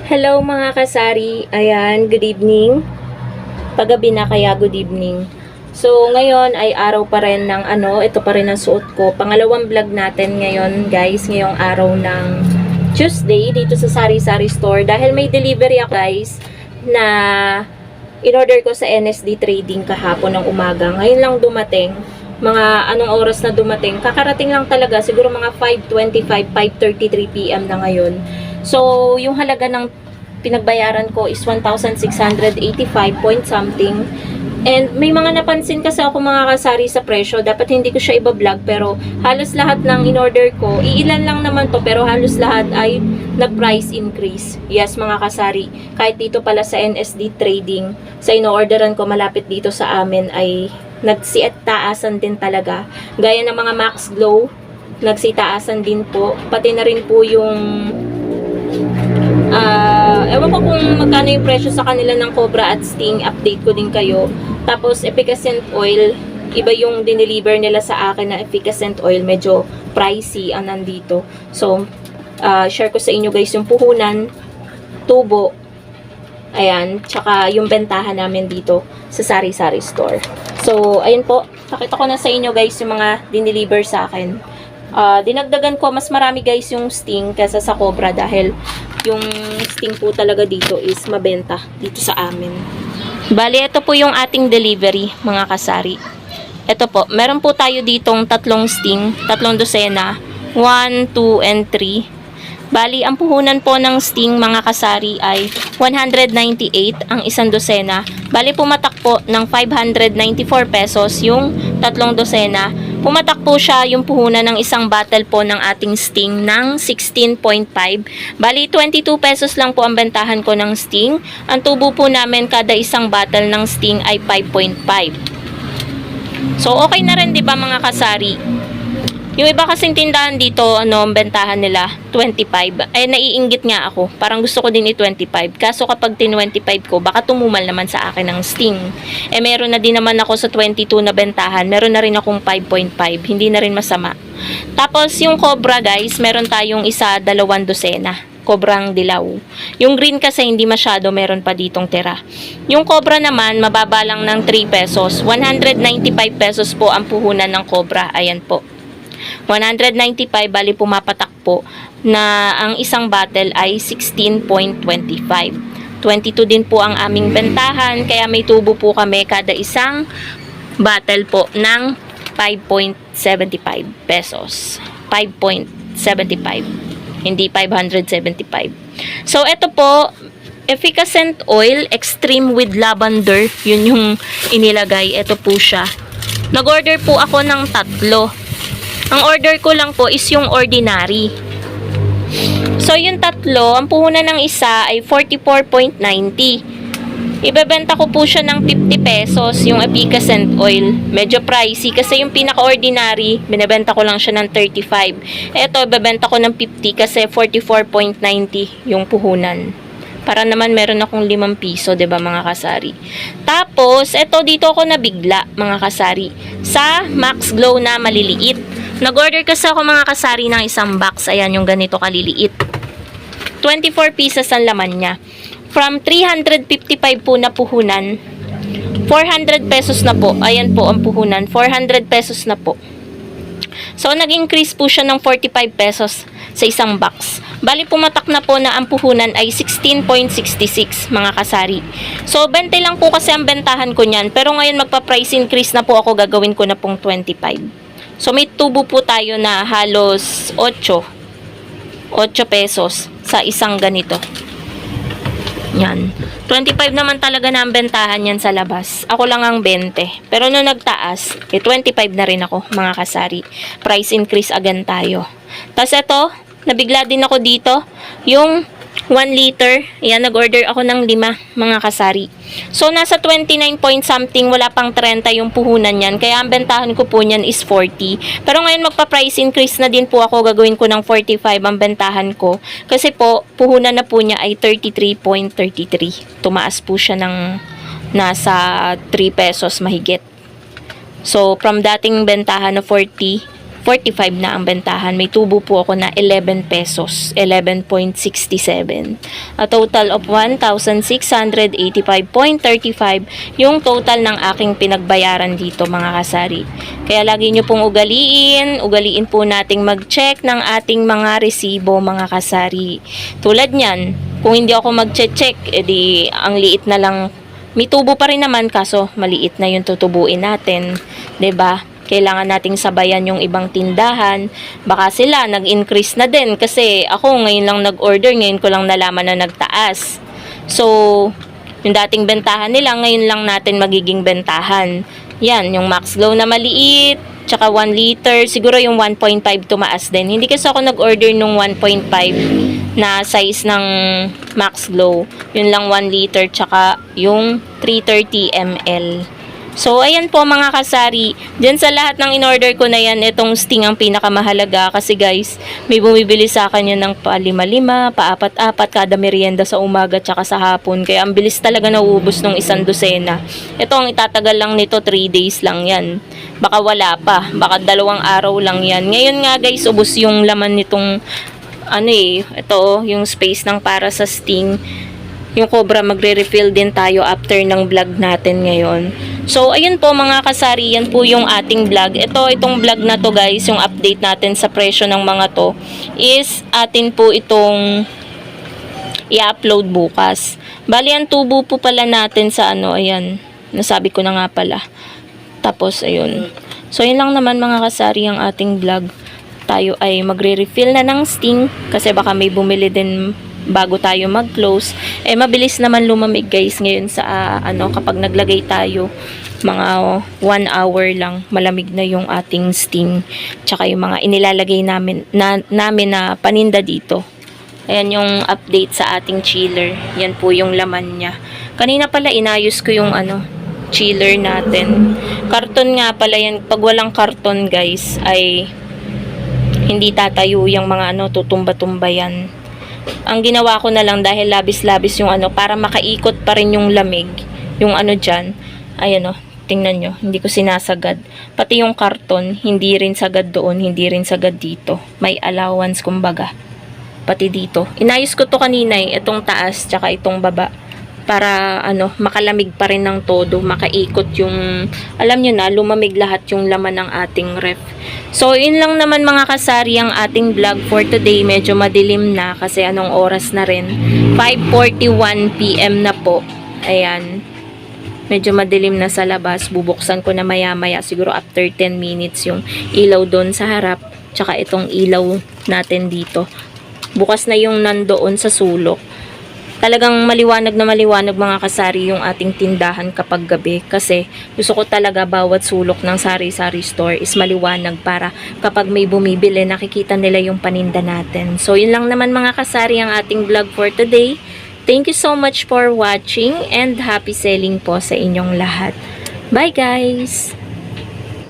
Hello mga kasari, ayan, good evening. Paggabi na kaya good evening. So ngayon ay araw pa rin ng ito pa rin ang suot ko. Pangalawang vlog natin ngayon guys, ngayong araw ng Tuesday dito sa Sari Sari Store. Dahil may delivery ako guys na in-order ko sa NSD Trading kahapon ng umaga. Ngayon lang dumating. Mga anong oras na dumating. Kakarating lang talaga, siguro mga 5:25, 5:33 PM na ngayon. So, yung halaga ng pinagbayaran ko is 1,685 point something. And may mga napansin kasi ako mga kasari sa presyo. Dapat hindi ko siya iba-vlog pero halos lahat ng in-order ko, iilan lang naman to pero halos lahat ay nag-price increase. Yes mga kasari, kahit dito pala sa NSD Trading, sa ino-orderan ko malapit dito sa amin ay nagsitaasan din talaga. Gaya ng mga Max Glow, nagsitaasan din po. Pati na rin po yung ewan ko kung magkano yung presyo sa kanila ng Cobra at Sting, update ko din kayo. Tapos efficacent oil, iba yung dineliver nila sa akin na efficacent oil, medyo pricey ang nandito. So share ko sa inyo guys yung puhunan, tubo, ayan, tsaka yung bentahan namin dito sa Sari Sari Store. So ayun po, pakita ko na sa inyo guys yung mga dineliver sa akin. Dinagdagan ko, mas marami guys yung Sting kaysa sa Cobra dahil yung Sting po talaga dito is mabenta dito sa amin. Bali, ito po yung ating delivery mga kasari. Ito po, meron po tayo ditong tatlong Sting, tatlong dosena, 1, 2, and 3. Bali, ang puhunan po ng Sting mga kasari ay 198 ang isang dosena. Bali, pumatak po ng 594 pesos yung tatlong dosena. Pumatak po siya yung puhunan ng isang bottle po ng ating Sting ng 16.5. Bali, 22 pesos lang po ang bentahan ko ng Sting. Ang tubo po namin kada isang bottle ng Sting ay 5.5. So, okay na rin 'di ba mga kasari? Yung iba kasing tindahan dito, ang bentahan nila, 25. Ay, naiinggit nga ako. Parang gusto ko din i-25. Kaso kapag tin-25 ko, baka tumumal naman sa akin ng Sting. Eh, meron na din naman ako sa 22 na bentahan. Meron na rin akong 5.5. Hindi na rin masama. Tapos, yung Cobra, guys, meron tayong isa, 2 dosena. Cobrang dilaw. Yung green kasi hindi masyado, meron pa ditong tira. Yung Cobra naman, mababa lang ng 3 pesos. 195 pesos po ang puhunan ng Cobra. Ayan po. 195, bali pumapatak po na ang isang bottle ay 16.25. 22 din po ang aming bentahan, kaya may tubo po kami kada isang bottle po ng 5.75 pesos. 5.75. Hindi 575. So, ito po, efficacent oil, extreme with lavender. Yun yung inilagay. Ito po siya. Nag-order po ako ng 3. Ang order ko lang po is yung ordinary. So, yung 3, ang puhunan ng isa ay 44.90. Ibebenta ko po siya ng 50 pesos, yung efficacent oil. Medyo pricey kasi yung pinaka-ordinary, binebenta ko lang siya ng 35. Ito, ibebenta ko ng 50 kasi 44.90 yung puhunan. Para naman meron akong 5 piso, 'di ba mga kasari? Tapos, eto dito ako nabigla, mga kasari, sa Max Glow na maliliit. Nag-order kasi ako mga kasari ng isang box. Ayan, yung ganito kaliliit. 24 pieces ang laman niya. From 355 po na puhunan, 400 pesos na po. Ayan po ang puhunan. 400 pesos na po. So, nag-increase po siya ng 45 pesos sa isang box. Bali, pumatak na po na ang puhunan ay 16.66 mga kasari. So, 20 lang po kasi ang bentahan ko niyan. Pero ngayon, magpa-price increase na po ako. Gagawin ko na pong 25. So, may tubo po tayo na halos 8 pesos sa isang ganito. Yan. 25 naman talaga na ang bentahan yan sa labas. Ako lang ang 20. Pero nung nagtaas, 25 na rin ako, mga kasari. Price increase again tayo. Tapos ito, nabigla din ako dito. Yung 1 liter. Yan, nag-order ako ng 5, mga kasari. So, nasa 29 point something, wala pang 30 yung puhunan yan. Kaya ang bentahan ko po niyan is 40. Pero ngayon, magpa-price increase na din po ako. Gagawin ko ng 45 ang bentahan ko. Kasi po, puhunan na po niya ay 33.33. Tumaas po siya ng nasa 3 pesos mahigit. So, from dating bentahan na 40, 45 na ang bentahan. May tubo po ako na 11 pesos, 11.67. A total of 1,685.35 yung total ng aking pinagbayaran dito mga kasari. Kaya lagi nyo pong ugaliin po nating mag-check ng ating mga resibo mga kasari. Tulad nyan, kung hindi ako mag-check, edi ang liit na lang. May tubo pa rin naman kaso maliit na yung tutubuin natin, 'di ba? Kailangan nating sabayan yung ibang tindahan. Baka sila nag-increase na din kasi ako ngayon lang nag-order, ngayon ko lang nalaman na nagtaas. So, yung dating bentahan nila, ngayon lang natin magiging bentahan. Yan, yung Max Glow na maliit, tsaka 1 liter, siguro yung 1.5 tumaas din. Hindi kasi ako nag-order nung 1.5 na size ng Max Glow. Yun lang 1 liter, tsaka yung 330 ml. So, ayan po mga kasari. Diyan sa lahat ng in-order ko na yan, itong Sting ang pinakamahalaga. Kasi guys, may bumibili sa akin yan ng pa-5-5, pa-4-4 kada merienda sa umaga tsaka sa hapon. Kaya ang bilis talaga nauubos ng 1 dosena. Ito ang itatagal lang nito, 3 days lang yan. Baka wala pa. Baka 2 araw lang yan. Ngayon nga guys, ubos yung laman nitong ito yung space ng para sa Sting. Yung Cobra, magre-refill din tayo after ng vlog natin ngayon. So, ayun po mga kasari, yan po yung ating vlog. Itong vlog na to guys, yung update natin sa presyo ng mga to, is atin po itong i-upload bukas. Bali, ang tubo po pala natin sa ayan, nasabi ko na nga pala. Tapos, ayun. So, yun lang naman mga kasari ang ating vlog. Tayo ay magre-refill na ng Sting, kasi baka may bumili din bago tayo mag-close. Mabilis naman lumamig guys ngayon sa kapag naglagay tayo mga 1 hour lang, malamig na yung ating Sting tsaka yung mga inilalagay namin na paninda dito. Ayan yung update sa ating chiller. Yan po yung laman niya. Kanina pala inayos ko yung chiller natin. Karton nga pala yan. Pag walang karton guys ay hindi tatayo yung mga tutumba-tumba yan. Ang ginawa ko na lang dahil labis-labis yung para makaikot pa rin yung lamig, yung dyan, ayan tingnan nyo, hindi ko sinasagad. Pati yung karton, hindi rin sagad doon, hindi rin sagad dito. May allowance kumbaga. Pati dito. Inayos ko to kanina itong taas, tsaka itong baba. Para makalamig pa rin ng todo, makaikot yung, alam nyo na, lumamig lahat yung laman ng ating ref. So, yun lang naman mga kasari ang ating vlog for today. Medyo madilim na kasi anong oras na rin. 5:41 PM na po. Ayan. Medyo madilim na sa labas. Bubuksan ko na maya-maya. Siguro after 10 minutes yung ilaw doon sa harap. Tsaka itong ilaw natin dito. Bukas na yung nandoon sa sulok. Talagang maliwanag na maliwanag mga kasari yung ating tindahan kapag gabi kasi gusto ko talaga bawat sulok ng sari-sari store is maliwanag para kapag may bumibili nakikita nila yung paninda natin. So yun lang naman mga kasari ang ating vlog for today. Thank you so much for watching and happy selling po sa inyong lahat. Bye guys!